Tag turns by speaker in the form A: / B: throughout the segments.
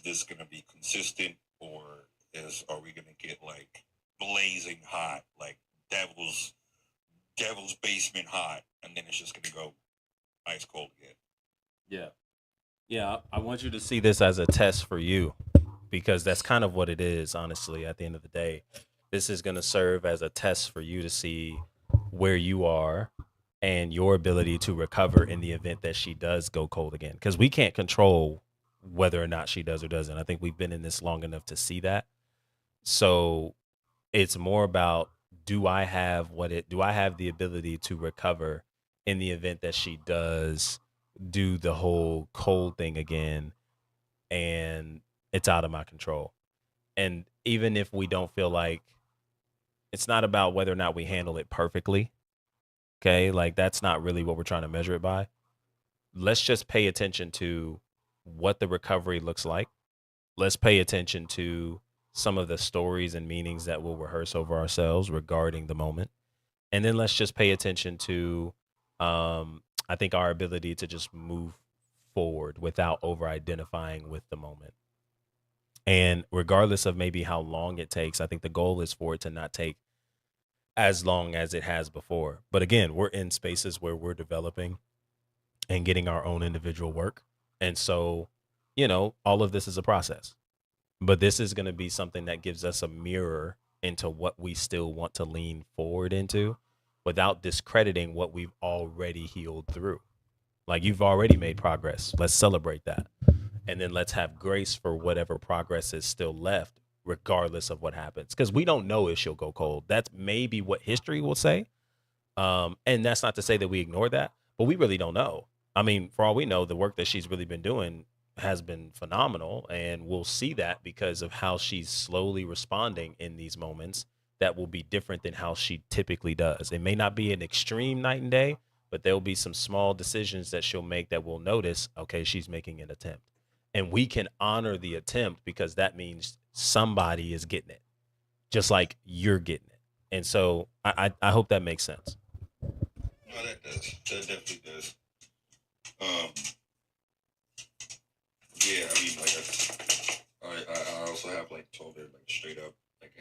A: this gonna be consistent, or are we gonna get like blazing hot, like devil's devil's basement hot, and then it's just gonna go ice cold again?
B: Yeah. Yeah, I want you to see this as a test for you because that's kind of what it is, honestly, at the end of the day. This is going to serve as a test for you to see where you are and your ability to recover in the event that she does go cold again. Because we can't control whether or not she does or doesn't. I think we've been in this long enough to see that. So it's more about do I have the ability to recover in the event that she does do the whole cold thing again and it's out of my control. And even if we don't feel like it's not about whether or not we handle it perfectly, okay? Like that's not really what we're trying to measure it by. Let's just pay attention to what the recovery looks like. Let's pay attention to some of the stories and meanings that we'll rehearse over ourselves regarding the moment. And then let's just pay attention to I think our ability to just move forward without over identifying with the moment. And regardless of maybe how long it takes, I think the goal is for it to not take as long as it has before. But again, we're in spaces where we're developing and getting our own individual work. And so, all of this is a process. But this is going to be something that gives us a mirror into what we still want to lean forward into without discrediting what we've already healed through. Like you've already made progress. Let's celebrate that. And then let's have grace for whatever progress is still left, regardless of what happens. Because we don't know if she'll go cold. That's maybe what history will say. And that's not to say that we ignore that, but we really don't know. I mean, for all we know, the work that she's really been doing has been phenomenal. And we'll see that because of how she's slowly responding in these moments that will be different than how she typically does. It may not be an extreme night and day, but there'll be some small decisions that she'll make that we'll notice, okay, she's making an attempt. And we can honor the attempt because that means somebody is getting it, just like you're getting it. And so I hope that makes sense.
A: No, that does. That definitely does. Um, yeah, I mean, like I also have like told her like straight up, like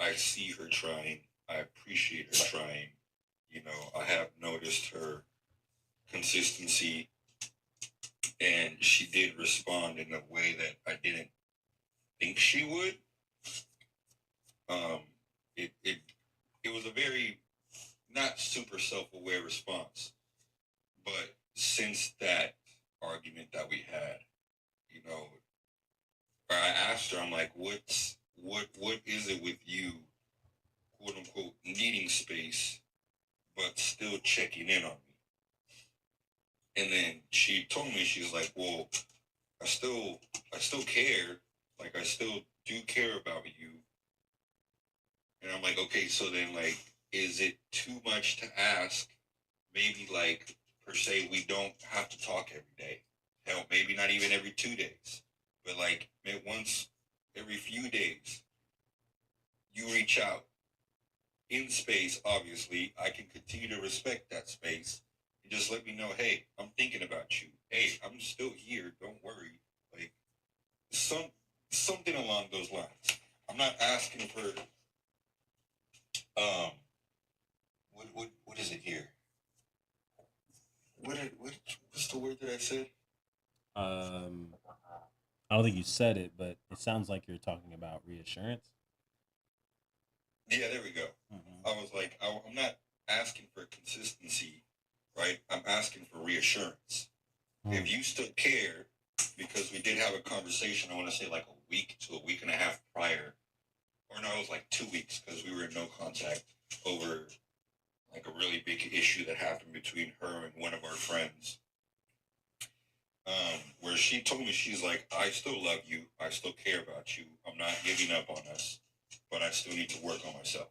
A: I see her trying. I appreciate her trying. I have noticed her consistency, and she did respond in a way that I didn't think she would. Um, it was a very not super self aware response, but since that argument that we had, you know, I asked her, I'm like, what is it with you, quote unquote, needing space, but still checking in on me? And then she told me, she's like, well, I still I still care, like I still do care about you. And I'm like, okay, so then like, is it too much to ask? Maybe like per se, we don't have to talk every day. Hell, maybe not even every 2 days, but like maybe once every few days, you reach out in space. Obviously, I can continue to respect that space. And just let me know, hey, I'm thinking about you. Hey, I'm still here. Don't worry. Like some something along those lines. I'm not asking for um what is it here? What's the word that I said?
B: Um, I don't think you said it, but it sounds like you're talking about reassurance.
A: Yeah, there we go.
B: Mm-hmm.
A: I was like, I'm not asking for consistency, right? I'm asking for reassurance. If you still care, because we did have a conversation, I want to say like a week to a week and a half prior, or no, it was like 2 weeks because we were in no contact over like a really big issue that happened between her and one of our friends. Where she told me, she's like, I still love you. I still care about you. I'm not giving up on us, but I still need to work on myself.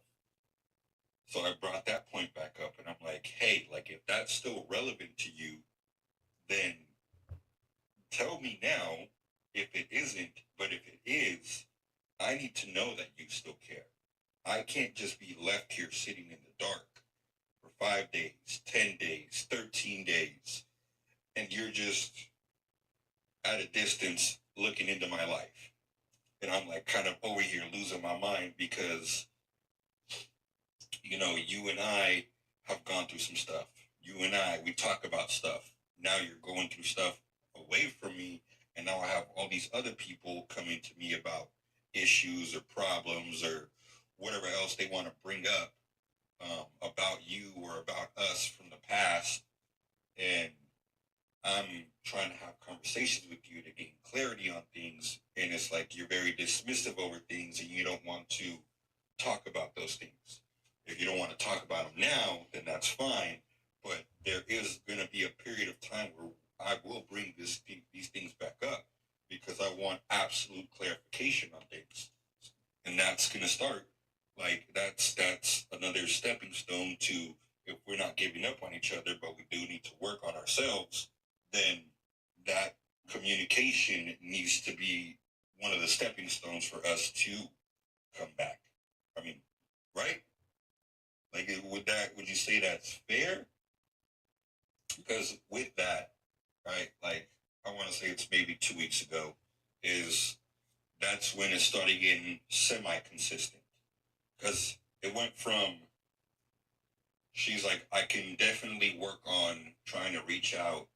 A: So I brought that point back up and I'm like, hey, like if that's still relevant to you, then tell me now if it isn't. But if it is, I need to know that you still care. I can't just be left here sitting in the dark for 5 days, 10 days, 13 days, and you're just at a distance looking into my life. And I'm like kind of over here losing my mind because, you and I have gone through some stuff. You and I, we talk about stuff. Now you're going through stuff away from me. And now I have all these other people coming to me about issues or problems or whatever else they want to bring up about you or about us from the past. And I'm trying to have conversations with you to gain clarity on things. And it's like you're very dismissive over things and you don't want to talk about those things. If you don't want to talk about them now, then that's fine. But there is going to be a period of time where I will bring these things back up because I want absolute clarification on things. And that's going to start like that's another stepping stone to, if we're not giving up on each other, but we do need to work on ourselves, then that communication needs to be one of the stepping stones for us to come back. I mean, right? Like, would you say that's fair? Because with that, right, like, I want to say it's maybe 2 weeks ago, that's when it started getting semi-consistent. Because it went from, she's like, I can definitely work on trying to reach out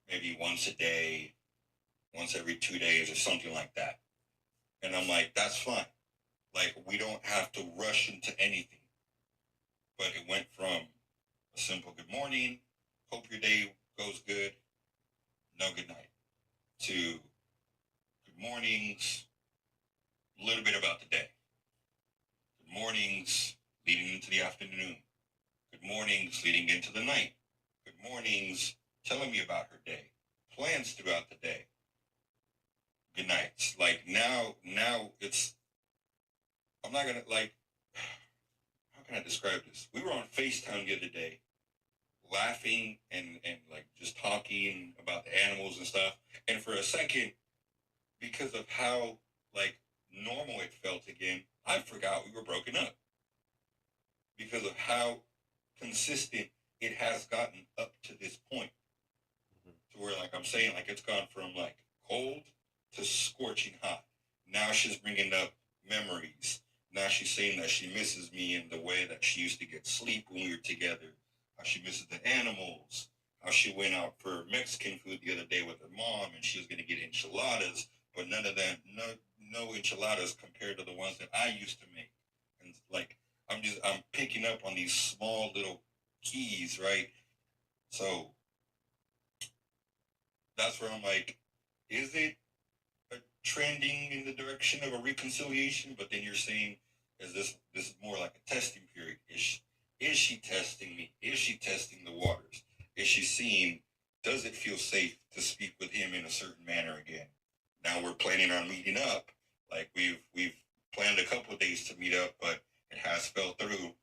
A: maybe once a day, once every 2 days or something like that. And I'm like, that's fine. Like, we don't have to rush into anything. But it went from a simple good morning, hope your day goes good, no good night, to good mornings, a little bit about the day. Good mornings leading into the afternoon. Good mornings leading into the night. Good mornings telling me about her day. Plans throughout the day. Good nights. Like now it's, I'm not gonna like, how can I describe this? We were on FaceTime the other day, laughing and like just talking about the animals and stuff. And for a second, because of how like normal it felt again, I forgot we were broken up. Because of how consistent it has gotten up to this point. To where, like I'm saying, like it's gone from like cold to scorching hot. Now she's bringing up memories. Now she's saying that she misses me in the way that she used to get sleep when we were together. How she misses the animals. How she went out for Mexican food the other day with her mom and she was going to get enchiladas, but none of them, no enchiladas compared to the ones that I used to make. And like, I'm picking up on these small little keys, right? So that's where I'm like, is it trending in the direction of a reconciliation? But then you're saying, this is more like a testing period? Is she testing me? Is she testing the waters? Is she seeing, does it feel safe to speak with him in a certain manner again? Now we're planning on meeting up. Like we've planned a couple of days to meet up, but it has fell through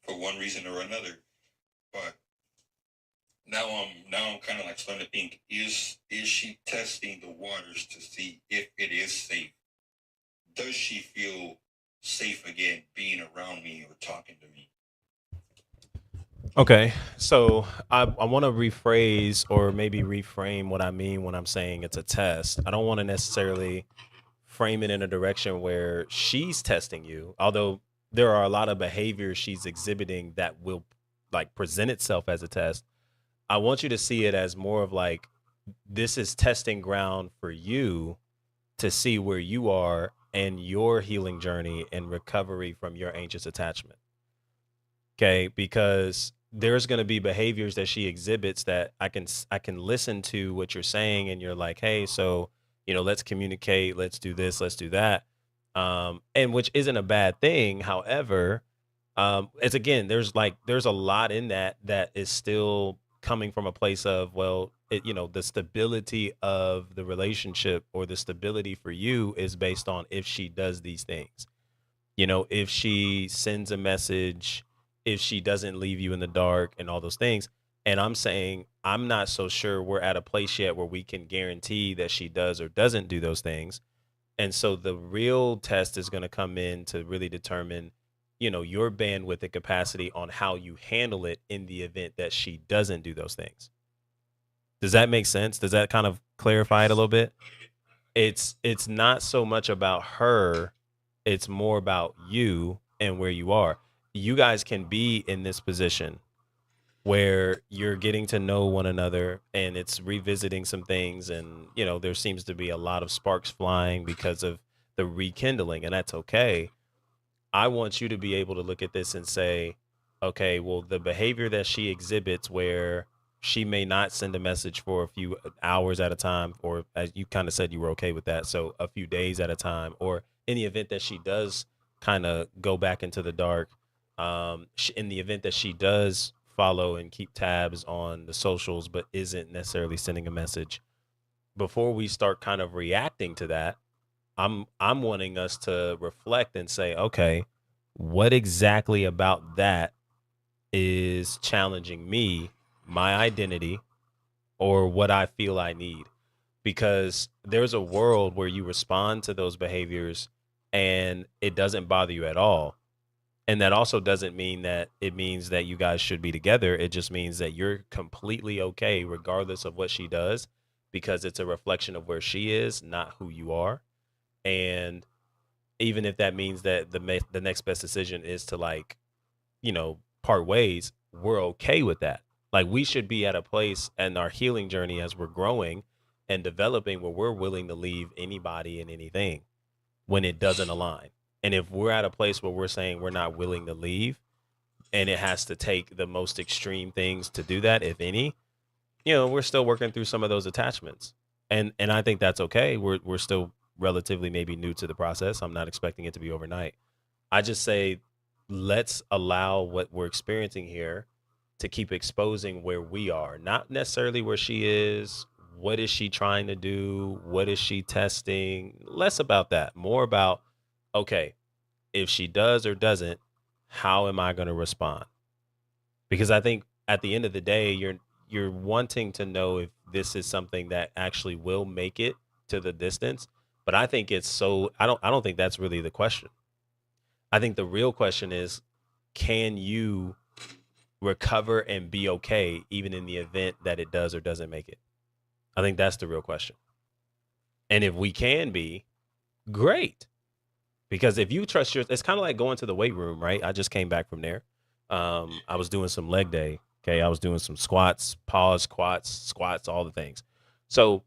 A: for one reason or another. But now I'm kind of like starting to think, is she testing the waters to see if it is safe? Does she feel safe again being around me or talking to me?
B: Okay, so I want to rephrase or maybe reframe what I mean when I'm saying it's a test. I don't want to necessarily frame it in a direction where she's testing you, although there are a lot of behaviors she's exhibiting that will like present itself as a test. I want you to see it as more of like this is testing ground for you to see where you are in your healing journey and recovery from your anxious attachment. Okay, because there's going to be behaviors that she exhibits that I can listen to what you're saying and you're like, "Hey, so, let's communicate, let's do this, let's do that." And which isn't a bad thing. However, it's again, there's a lot in that is still coming from a place of, well, the stability of the relationship or the stability for you is based on if she does these things. If she sends a message, if she doesn't leave you in the dark and all those things. And I'm saying I'm not so sure we're at a place yet where we can guarantee that she does or doesn't do those things. And so the real test is going to come in to really determine, your bandwidth and capacity on how you handle it in the event that she doesn't do those things. Does that make sense? Does that kind of clarify it a little bit? it's not so much about her, it's more about you and where you are. You guys can be in this position where you're getting to know one another and it's revisiting some things, and there seems to be a lot of sparks flying because of the rekindling, and that's okay. I want you to be able to look at this and say, okay, well, the behavior that she exhibits where she may not send a message for a few hours at a time, or as you kind of said, you were okay with that. So a few days at a time, or in the event that she does kind of go back into the dark, in the event that she does follow and keep tabs on the socials, but isn't necessarily sending a message, before we start kind of reacting to that, I'm wanting us to reflect and say, okay, what exactly about that is challenging me, my identity, or what I feel I need? Because there's a world where you respond to those behaviors and it doesn't bother you at all. And that also doesn't mean that it means that you guys should be together. It just means that you're completely okay regardless of what she does, because it's a reflection of where she is, not who you are. And even if that means that the next best decision is to, like, part ways, we're okay with that. Like, we should be at a place in our healing journey as we're growing and developing where we're willing to leave anybody and anything when it doesn't align. And if we're at a place where we're saying we're not willing to leave, and it has to take the most extreme things to do that, if any, we're still working through some of those attachments. And I think that's okay. We're still relatively maybe new to the process. I'm not expecting it to be overnight. I just say, let's allow what we're experiencing here to keep exposing where we are, not necessarily where she is. What is she trying to do? What is she testing? Less about that, more about, okay, if she does or doesn't, how am I going to respond? Because I think at the end of the day, you're wanting to know if this is something that actually will make it to the distance. But I think it's so I don't think that's really the question. I think the real question is, can you recover and be okay even in the event that it does or doesn't make it? I think that's the real question. And if we can be, great. Because if you trust it's kind of like going to the weight room, right? I just came back from there. I was doing some leg day. Okay. I was doing some squats, pause, squats, all the things. So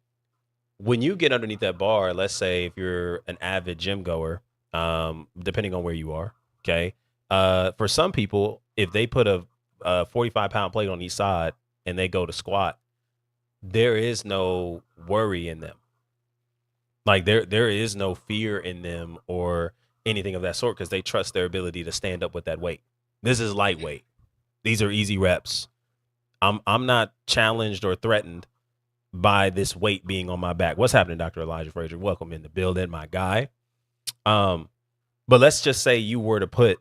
B: when you get underneath that bar, let's say if you're an avid gym goer, depending on where you are, okay. For some people, if they put a 45-pound plate on each side and they go to squat, there is no worry in them. Like, there is no fear in them or anything of that sort, because they trust their ability to stand up with that weight. This is lightweight. These are easy reps. I'm not challenged or threatened by this weight being on my back. What's happening, Dr. Elijah Frazier? Welcome in the building, my guy. But let's just say you were to put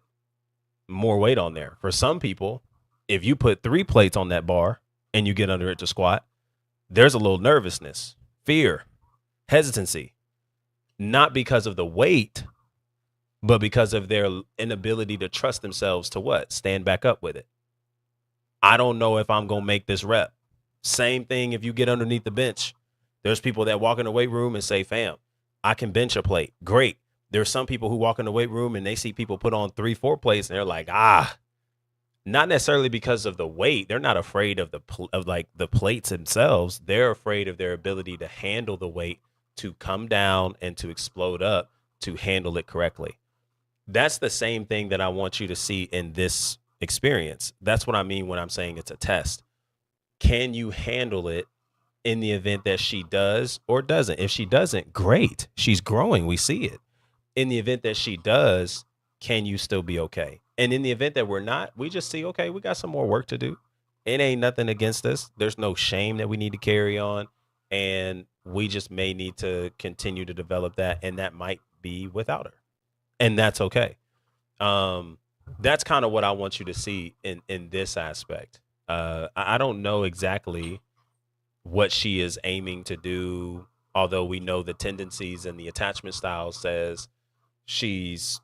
B: more weight on there. For some people, if you put 3 plates on that bar and you get under it to squat, there's a little nervousness, fear, hesitancy, not because of the weight, but because of their inability to trust themselves to what? Stand back up with it. I don't know if I'm going to make this rep. Same thing if you get underneath the bench. There's people that walk in the weight room and say, fam, I can bench a plate. Great. There's some people who walk in the weight room and they see people put on 3-4 plates and they're like, not necessarily because of the weight. They're not afraid of the plates themselves. They're afraid of their ability to handle the weight, to come down and to explode up, to handle it correctly. That's the same thing that I want you to see in this experience. That's what I mean when I'm saying it's a test. Can you handle it in the event that she does or doesn't? If she doesn't, great. She's growing. We see it. In the event that she does, can you still be okay? And in the event that we're not, we just see, okay, we got some more work to do. It ain't nothing against us. There's no shame that we need to carry on. And we just may need to continue to develop that. And that might be without her. And that's okay. That's kind of what I want you to see in this aspect. I don't know exactly what she is aiming to do, although we know the tendencies and the attachment style says she's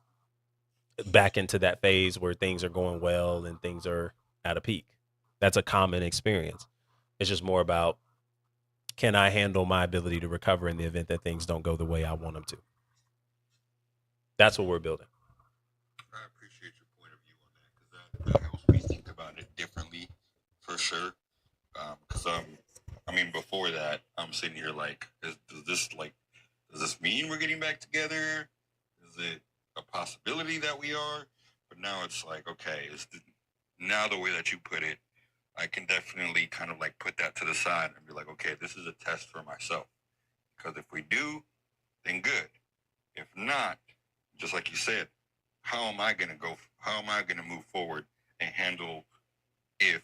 B: back into that phase where things are going well and things are at a peak. That's a common experience. It's just more about can I handle my ability to recover in the event that things don't go the way I want them to? That's what we're building.
A: I appreciate your point of view on that because that helps me think about it differently, for sure. Because I mean, before that, I'm sitting here like, does this mean we're getting back together? Is it a possibility that we are? But now it's like, okay, now the way that you put it, I can definitely kind of like put that to the side and be like, okay, this is a test for myself. Because if we do, then good. If not, just like you said, how am I gonna go? How am I gonna move forward and handle if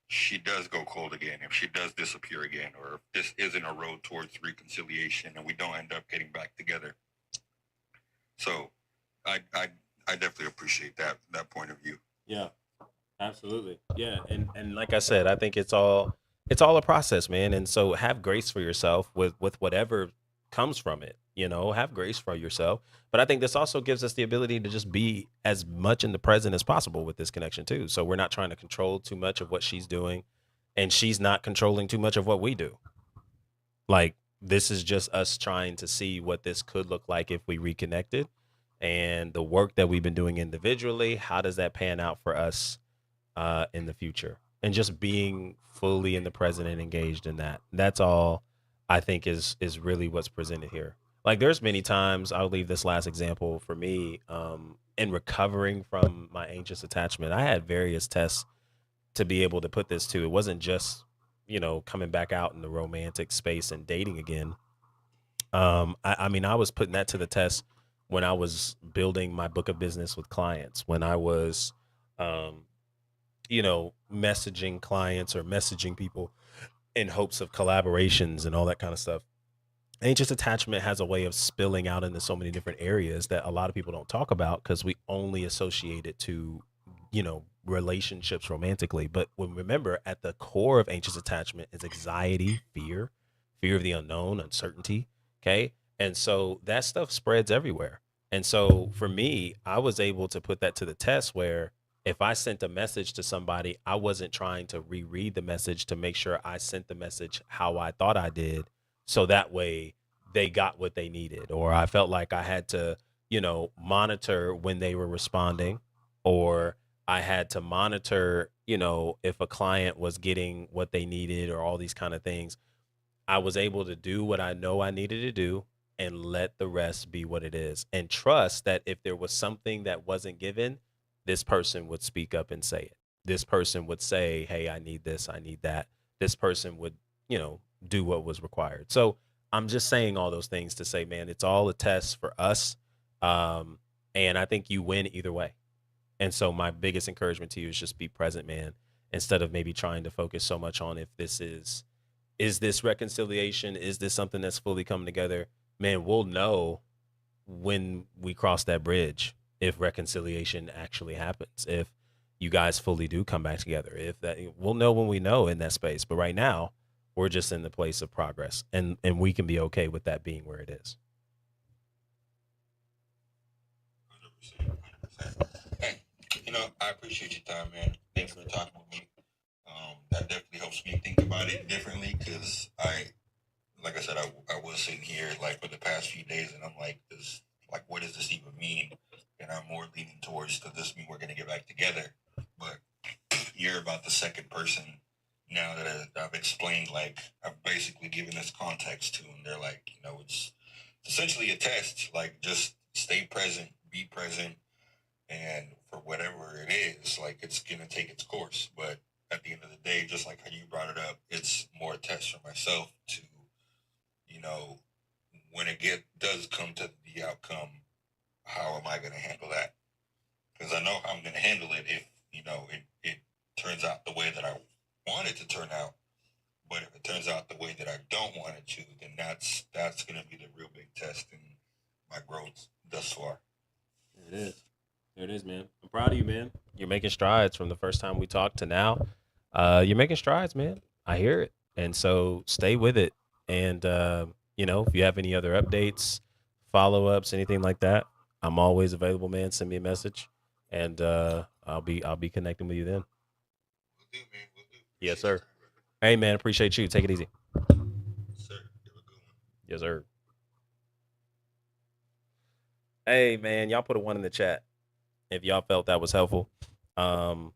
A: she does go cold again, if she does disappear again, or if this isn't a road towards reconciliation and we don't end up getting back together? So, I definitely appreciate that point of view.
B: Yeah, absolutely. Yeah, and like I said, I think it's all a process, man. And so have grace for yourself with whatever comes from it. Have grace for yourself. But I think this also gives us the ability to just be as much in the present as possible with this connection too. So we're not trying to control too much of what she's doing, and she's not controlling too much of what we do. Like this is just us trying to see what this could look like if we reconnected, and the work that we've been doing individually. How does that pan out for us in the future, and just being fully in the present and engaged in that. That's all I think is really what's presented here. Like there's many times I'll leave this last example for me in recovering from my anxious attachment. I had various tests to be able to put this to. It wasn't just coming back out in the romantic space and dating again. I mean, I was putting that to the test when I was building my book of business with clients, when I was um, messaging clients or messaging people in hopes of collaborations and all that kind of stuff. Anxious attachment has a way of spilling out into so many different areas that a lot of people don't talk about because we only associate it to, relationships romantically. But when remember, at the core of anxious attachment is anxiety, fear of the unknown, uncertainty. Okay. And so that stuff spreads everywhere. And so for me, I was able to put that to the test where if I sent a message to somebody, I wasn't trying to reread the message to make sure I sent the message how I thought I did. So that way they got what they needed. Or I felt like I had to, monitor when they were responding, or I had to monitor, if a client was getting what they needed or all these kind of things. I was able to do what I know I needed to do and let the rest be what it is, and trust that if there was something that wasn't given, this person would speak up and say it. This person would say, "Hey, I need this, I need that." This person would, do what was required. So I'm just saying all those things to say, man, it's all a test for us. Um, and I think you win either way. And so my biggest encouragement to you is just be present, man, instead of maybe trying to focus so much on if this is this reconciliation? Is this something that's fully coming together? Man, we'll know when we cross that bridge if reconciliation actually happens. If you guys fully do come back together, if that we'll know when we know in that space. But right now, we're just in the place of progress, and we can be okay with that being where it is.
A: 100%. 100%. Hey, I appreciate your time, man. Thanks for talking with me. That definitely helps me think about it differently because like I said, I was sitting here like for the past few days, and I'm like, what does this even mean? And I'm more leaning towards, does this mean we're gonna get back together? But you're about the second person now that I've explained, like I've basically given this context to, and they're like, it's essentially a test. Like, just stay present, be present, and for whatever it is, like it's gonna take its course. But at the end of the day, just like how you brought it up, it's more a test for myself to, you know, when does come to the outcome, how am I gonna handle that? Because I know how I'm gonna handle it if it turns out the way that I want it to turn out. But if it turns out the way that I don't want it to, then that's gonna be the real big test in my growth thus far.
B: There it is. There it is, man. I'm proud of you, man. You're making strides from the first time we talked to now. You're making strides, man. I hear it. And so stay with it. And if you have any other updates, follow ups, anything like that, I'm always available, man. Send me a message, and I'll be connecting with you then.
A: We'll do, man. We'll do.
B: Yes,
A: Appreciate your
B: sir.
A: time, brother.
B: Hey, man. Appreciate you. Take it easy. Yes, sir. Hey, man, y'all put a one in the chat if y'all felt that was helpful. Um,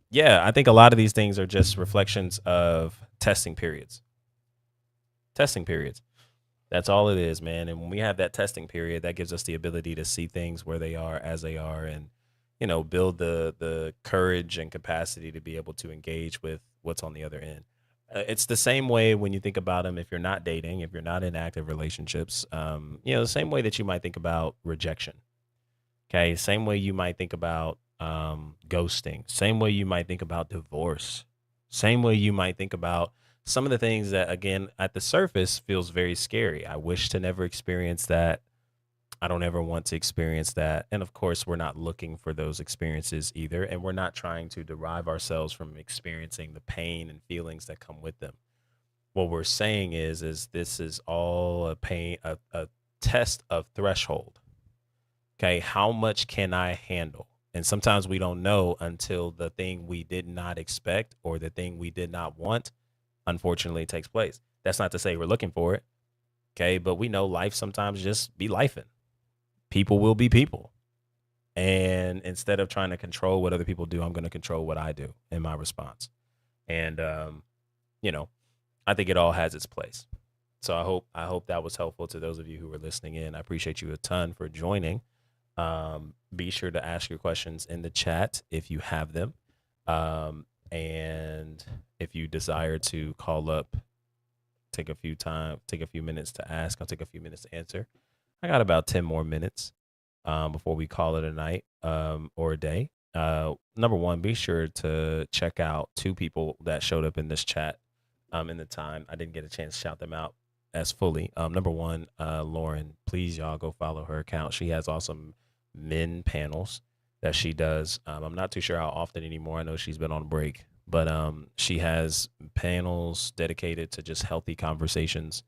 B: yeah, I think a lot of these things are just reflections of testing periods. Testing periods. That's all it is, man. And when we have that testing period, that gives us the ability to see things where they are as they are, and build the courage and capacity to be able to engage with what's on the other end. It's the same way when you think about them. If you're not dating, if you're not in active relationships, the same way that you might think about rejection. Okay, same way you might think about ghosting. Same way you might think about divorce. Same way you might think about some of the things that, again, at the surface feels very scary. I wish to never experience that. I don't ever want to experience that. And of course, we're not looking for those experiences either. And we're not trying to derive ourselves from experiencing the pain and feelings that come with them. What we're saying is this is all a pain, a test of threshold. Okay, how much can I handle? And sometimes we don't know until the thing we did not expect or the thing we did not want, unfortunately, takes place. That's not to say we're looking for it. Okay, but we know life sometimes just be lifing. People will be people. And instead of trying to control what other people do, I'm going to control what I do in my response. And you know, I think it all has its place. So I hope that was helpful to those of you who were listening in. I appreciate you a ton for joining. Be sure to ask your questions in the chat if you have them. And if you desire to call up, take a few minutes to ask. I'll take a few minutes to answer. I got about 10 more minutes before we call it a night or a day. Number one, be sure to check out two people that showed up in this chat in the time. I didn't get a chance to shout them out as fully. Number one, Lauren, please y'all go follow her account. She has awesome men panels that she does. I'm not too sure how often anymore. I know she's been on break, but she has panels dedicated to just healthy conversations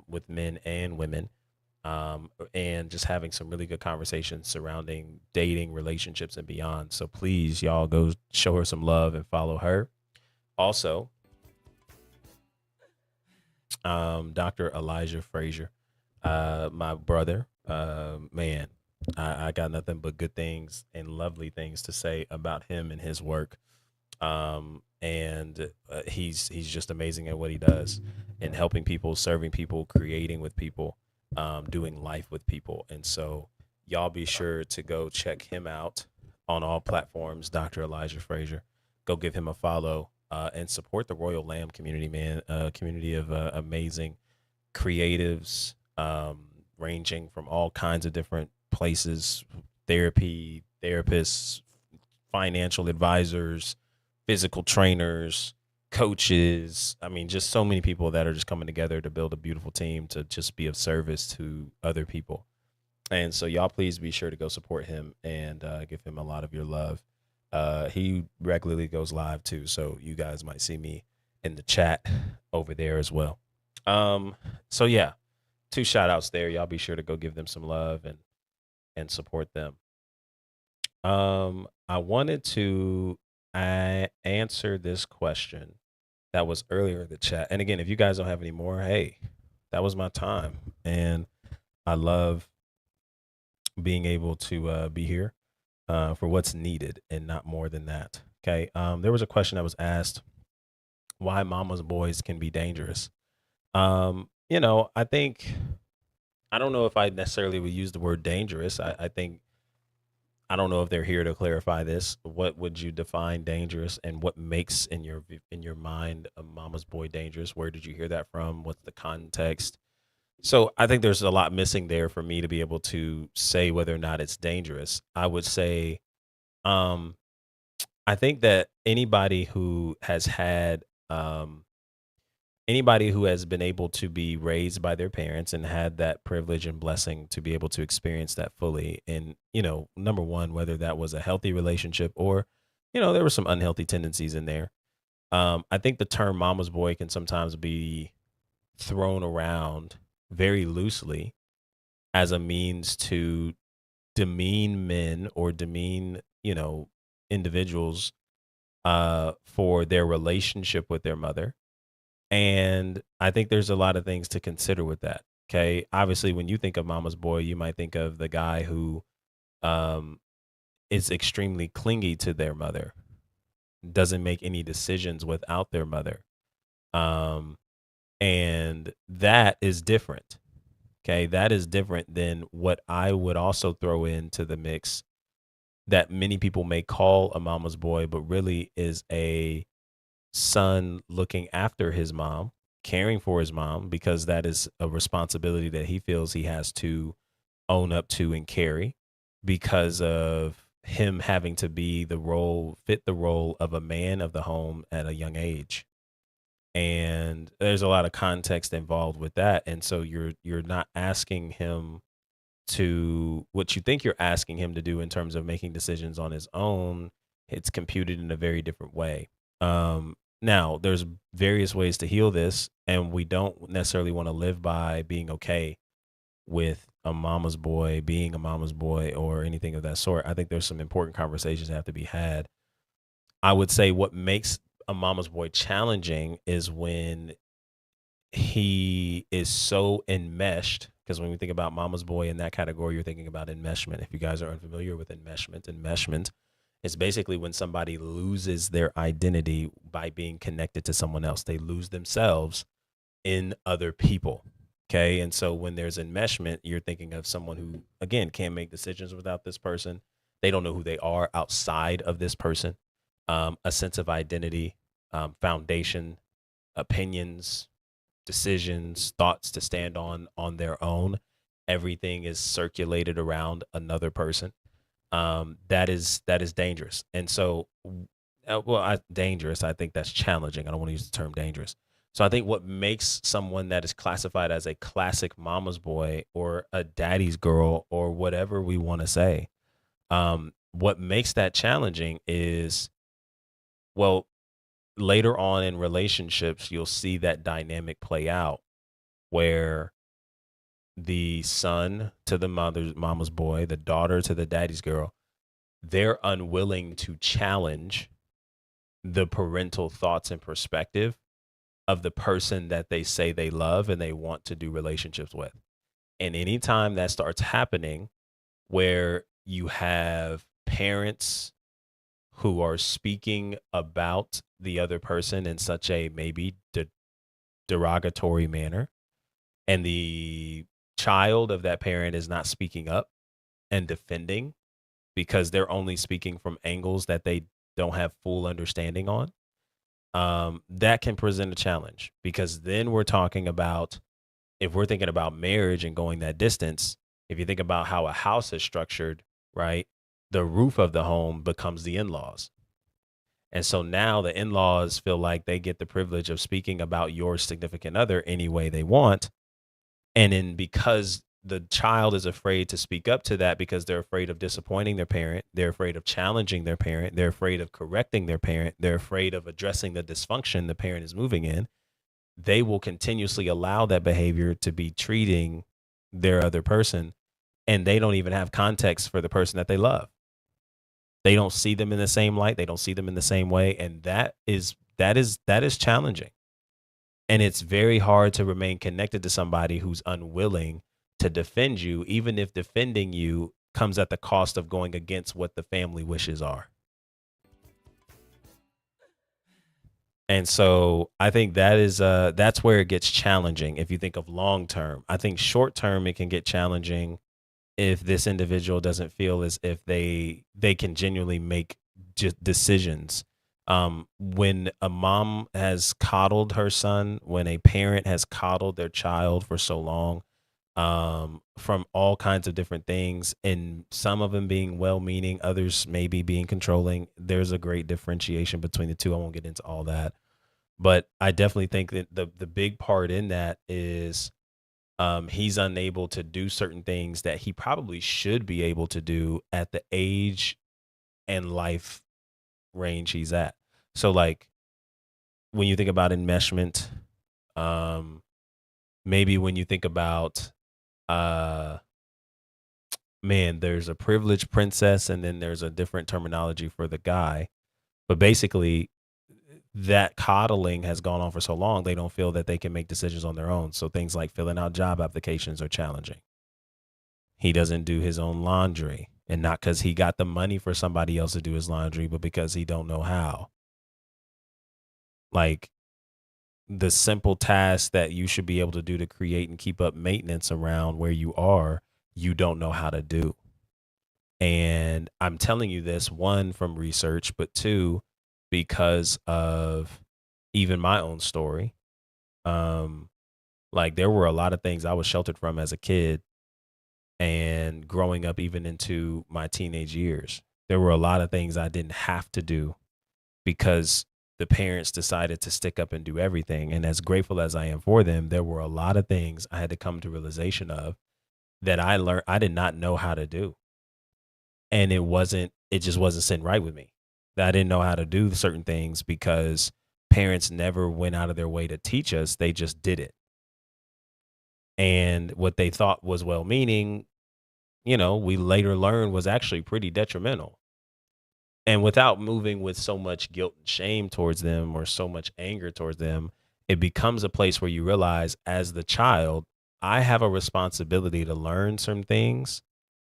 B: with men and women, and just having some really good conversations surrounding dating, relationships, and beyond. So please, y'all, go show her some love and follow her. Also, Dr. Elijah Frazier, my brother, man, I got nothing but good things and lovely things to say about him and his work. And he's just amazing at what he does, and helping people, serving people, creating with people, doing life with people. And so y'all be sure to go check him out on all platforms. Dr. Elijah Frazier, go give him a follow, and support the Royal Lamb community, man. A community of amazing creatives, ranging from all kinds of different places: therapy, therapists, financial advisors, physical trainers, coaches. I mean, just so many people that are just coming together to build a beautiful team to just be of service to other people. And so, y'all, please be sure to go support him and give him a lot of your love. He regularly goes live too, so you guys might see me in the chat over there as well. So yeah, two shout outs there. Y'all be sure to go give them some love and support them. I wanted to answer this question that was earlier in the chat. And again, if you guys don't have any more, hey, that was my time. And I love being able to be here for what's needed and not more than that. Okay. There was a question that was asked: why mama's boys can be dangerous. I think, I don't know if I necessarily would use the word dangerous. I think, I don't know if they're here to clarify this. What would you define dangerous, and what makes in your mind a mama's boy dangerous? Where did you hear that from? What's the context? So I think there's a lot missing there for me to be able to say whether or not it's dangerous. I would say, um, I think that anybody who has been able to be raised by their parents and had that privilege and blessing to be able to experience that fully, and number one, whether that was a healthy relationship or there were some unhealthy tendencies in there. I think the term mama's boy can sometimes be thrown around very loosely as a means to demean men or demean individuals for their relationship with their mother. And I think there's a lot of things to consider with that. Okay. Obviously, when you think of mama's boy, you might think of the guy who um, is extremely clingy to their mother, doesn't make any decisions without their mother. Um, and that is different. Okay. That is different than what I would also throw into the mix that many people may call a mama's boy, but really is a son looking after his mom, caring for his mom, because that is a responsibility that he feels he has to own up to and carry because of him having to be the role, fit the role of a man of the home at a young age. And there's a lot of context involved with that. And so you're not asking him to what you think you're asking him to do in terms of making decisions on his own. It's computed in a very different way. Now there's various ways to heal this, and we don't necessarily want to live by being okay with a mama's boy being a mama's boy or anything of that sort. I think there's some important conversations that have to be had. I would say what makes a mama's boy challenging is when he is so enmeshed, because when we think about mama's boy in that category, you're thinking about enmeshment. If you guys are unfamiliar with enmeshment is basically when somebody loses their identity by being connected to someone else. They lose themselves in other people. Okay. And so when there's enmeshment, you're thinking of someone who, again, can't make decisions without this person. They don't know who they are outside of this person. A sense of identity, foundation, opinions, decisions, thoughts to stand on their own. Everything is circulated around another person. That is dangerous. And so, dangerous. I think that's challenging. I don't want to use the term dangerous. So I think what makes someone that is classified as a classic mama's boy or a daddy's girl or whatever we want to say, what makes that challenging is, well, later on in relationships, you'll see that dynamic play out where the son to the mama's boy, the daughter to the daddy's girl, they're unwilling to challenge the parental thoughts and perspective of the person that they say they love and they want to do relationships with. And anytime that starts happening, where you have parents who are speaking about the other person in such a maybe derogatory manner, and the child of that parent is not speaking up and defending because they're only speaking from angles that they don't have full understanding on, that can present a challenge, because then we're talking about, if we're thinking about marriage and going that distance, if you think about how a house is structured, right, the roof of the home becomes the in-laws. And so now the in-laws feel like they get the privilege of speaking about your significant other any way they want. And then because the child is afraid to speak up to that because they're afraid of disappointing their parent, they're afraid of challenging their parent, they're afraid of correcting their parent, they're afraid of addressing the dysfunction the parent is moving in, they will continuously allow that behavior to be treating their other person, and they don't even have context for the person that they love. They don't see them in the same light, they don't see them in the same way, and that is challenging. And it's very hard to remain connected to somebody who's unwilling to defend you, even if defending you comes at the cost of going against what the family wishes are. And so I think that's where it gets challenging if you think of long term. I think short term it can get challenging if this individual doesn't feel as if they can genuinely make decisions. When a mom has coddled her son, when a parent has coddled their child for so long, from all kinds of different things, and some of them being well-meaning, others maybe being controlling. There's a great differentiation between the two. I won't get into all that, but I definitely think that the big part in that is, he's unable to do certain things that he probably should be able to do at the age and life range he's at. So, like, when you think about enmeshment, um, maybe when you think about, uh, man, there's a privileged princess, and then there's a different terminology for the guy. But basically, that coddling has gone on for so long, they don't feel that they can make decisions on their own. So things like filling out job applications are challenging. He doesn't do his own laundry, and not because he got the money for somebody else to do his laundry, but because he don't know how. Like the simple tasks that you should be able to do to create and keep up maintenance around where you are, you don't know how to do. And I'm telling you this, one, from research, but two, because of even my own story. Um, like there were a lot of things I was sheltered from as a kid and growing up even into my teenage years. There were a lot of things I didn't have to do because the parents decided to stick up and do everything. And as grateful as I am for them, there were a lot of things I had to come to realization of that I learned I did not know how to do. And it just wasn't sitting right with me. That I didn't know how to do certain things because parents never went out of their way to teach us. They just did it. And what they thought was well meaning, we later learned was actually pretty detrimental. And without moving with so much guilt and shame towards them or so much anger towards them, it becomes a place where you realize as the child, I have a responsibility to learn some things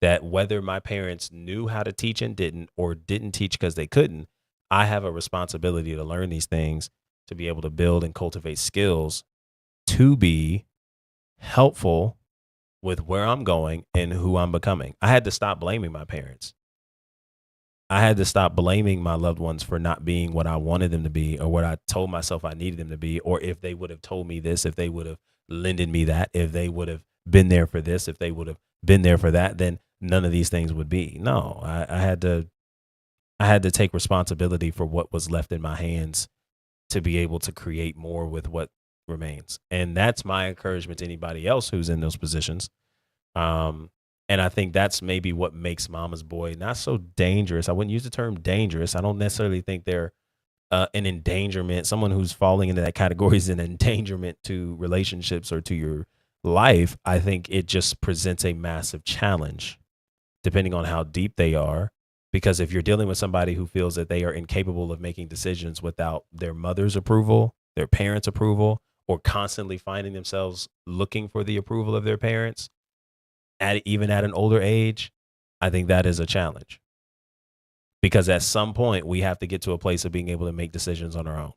B: that whether my parents knew how to teach and didn't, or didn't teach because they couldn't, I have a responsibility to learn these things to be able to build and cultivate skills to be helpful with where I'm going and who I'm becoming. I had to stop blaming my parents. I had to stop blaming my loved ones for not being what I wanted them to be or what I told myself I needed them to be, or if they would have told me this, if they would have lended me that, if they would have been there for this, if they would have been there for that, then none of these things would be. No, I had to take responsibility for what was left in my hands to be able to create more with what remains. And that's my encouragement to anybody else who's in those positions. Um, and I think that's maybe what makes Mama's Boy not so dangerous. I wouldn't use the term dangerous. I don't necessarily think they're an endangerment. Someone who's falling into that category is an endangerment to relationships or to your life. I think it just presents a massive challenge depending on how deep they are. Because if you're dealing with somebody who feels that they are incapable of making decisions without their mother's approval, their parents' approval, or constantly finding themselves looking for the approval of their parents, even at an older age, I think that is a challenge. Because at some point, we have to get to a place of being able to make decisions on our own.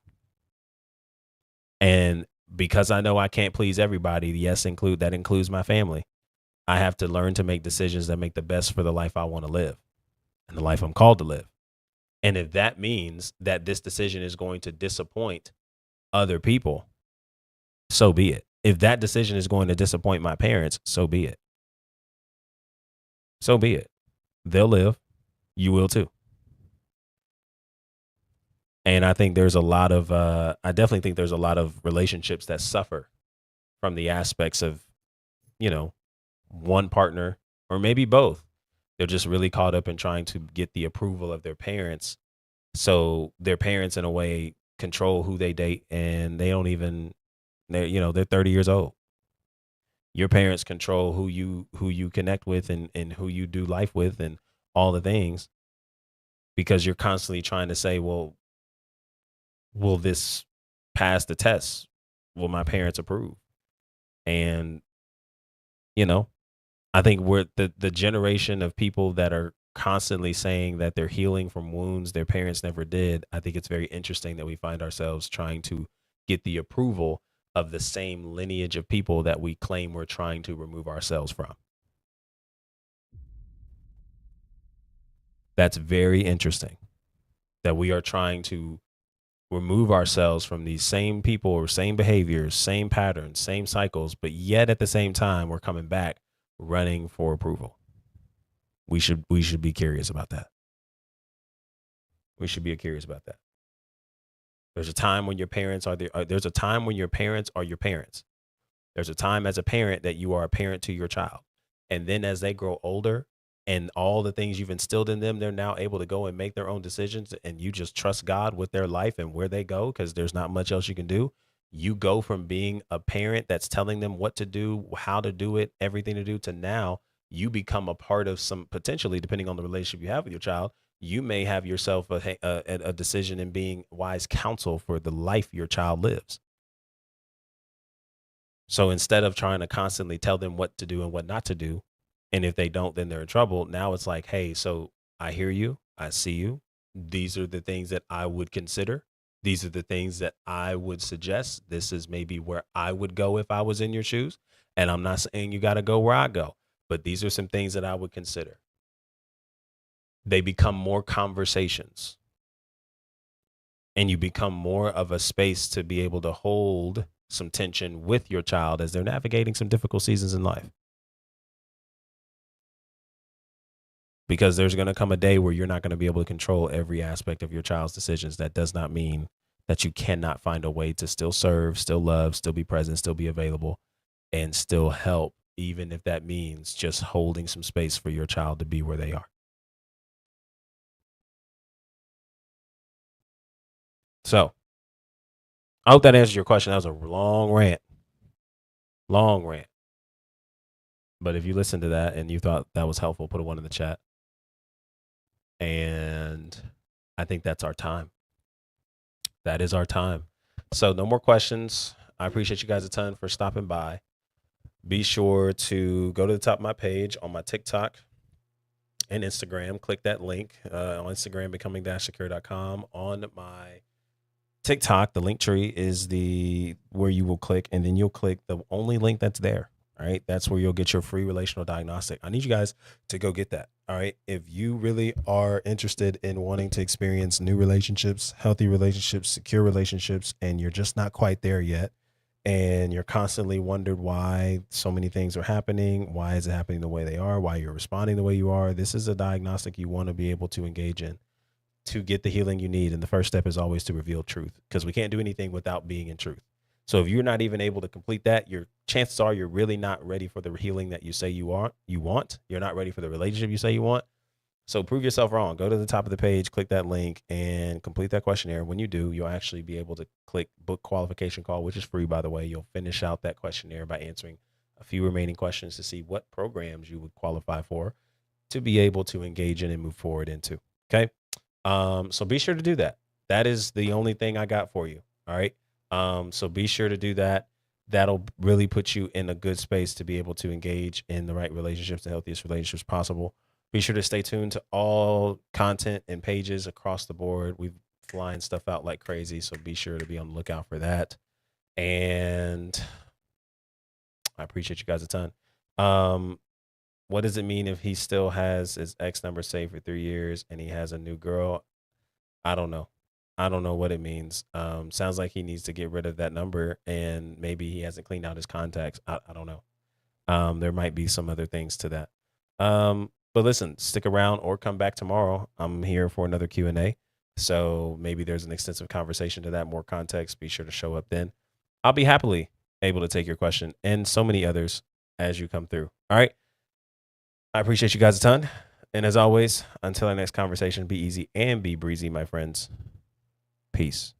B: And because I know I can't please everybody, yes, that includes my family. I have to learn to make decisions that make the best for the life I want to live and the life I'm called to live. And if that means that this decision is going to disappoint other people, so be it. If that decision is going to disappoint my parents, so be it. So be it. They'll live. You will too. And I think there's a lot of, I definitely think there's a lot of relationships that suffer from the aspects of, you know, one partner or maybe both. They're just really caught up in trying to get the approval of their parents. So their parents, in a way, control who they date, and they don't even, they're 30 years old. Your parents control who you connect with and who you do life with and all the things, because you're constantly trying to say, well, will this pass the test? Will my parents approve? And, you know, I think we're the generation of people that are constantly saying that they're healing from wounds their parents never did. I think it's very interesting that we find ourselves trying to get the approval of the same lineage of people that we claim we're trying to remove ourselves from. That's very interesting that we are trying to remove ourselves from these same people or same behaviors, same patterns, same cycles, but yet at the same time we're coming back running for approval. We should be curious about that. We should be curious about that. There's a time when your parents are there's a time when your parents are your parents. There's a time as a parent that you are a parent to your child. And then as they grow older and all the things you've instilled in them, they're now able to go and make their own decisions, and you just trust God with their life and where they go because there's not much else you can do. You go from being a parent that's telling them what to do, how to do it, everything to do, to now you become a part of some, potentially, depending on the relationship you have with your child, you may have yourself a decision in being wise counsel for the life your child lives. So instead of trying to constantly tell them what to do and what not to do, and if they don't, then they're in trouble. Now it's like, hey, so I hear you, I see you. These are the things that I would consider. These are the things that I would suggest. This is maybe where I would go if I was in your shoes. And I'm not saying you got to go where I go, but these are some things that I would consider. They become more conversations, and you become more of a space to be able to hold some tension with your child as they're navigating some difficult seasons in life. Because there's going to come a day where you're not going to be able to control every aspect of your child's decisions. That does not mean that you cannot find a way to still serve, still love, still be present, still be available, and still help, even if that means just holding some space for your child to be where they are. So I hope that answers your question. That was a long rant. Long rant. But if you listened to that and you thought that was helpful, put a one in the chat. And I think that's our time. That is our time. So no more questions. I appreciate you guys a ton for stopping by. Be sure to go to the top of my page on my TikTok and Instagram. Click that link on Instagram, becoming-secure.com. On my TikTok, the link tree is the where you will click, and then you'll click the only link that's there. All right. That's where you'll get your free relational diagnostic. I need you guys to go get that. All right. If you really are interested in wanting to experience new relationships, healthy relationships, secure relationships, and you're just not quite there yet, and you're constantly wondered why so many things are happening, why is it happening the way they are, why you're responding the way you are, this is a diagnostic you want to be able to engage in to get the healing you need. And the first step is always to reveal truth, because we can't do anything without being in truth. So if you're not even able to complete that, your chances are you're really not ready for the healing that you say you want. You're not ready for the relationship you say you want. So prove yourself wrong. Go to the top of the page, click that link, and complete that questionnaire. When you do, you'll actually be able to click book qualification call, which is free, by the way. You'll finish out that questionnaire by answering a few remaining questions to see what programs you would qualify for to be able to engage in and move forward into. Okay. So be sure to do that. That is the only thing I got for you. All right. So be sure to do that. That'll really put you in a good space to be able to engage in the right relationships, the healthiest relationships possible. Be sure to stay tuned to all content and pages across the board. We've flying stuff out like crazy, so be sure to be on the lookout for that. And I appreciate you guys a ton. What does it mean if he still has his ex number saved for 3 years and he has a new girl? I don't know. I don't know what it means. Sounds like he needs to get rid of that number, and maybe he hasn't cleaned out his contacts. I don't know. There might be some other things to that. But listen, stick around or come back tomorrow. I'm here for another Q&A. So maybe there's an extensive conversation to that, more context. Be sure to show up then. I'll be happily able to take your question and so many others as you come through. All right. I appreciate you guys a ton. And as always, until our next conversation, be easy and be breezy, my friends. Peace.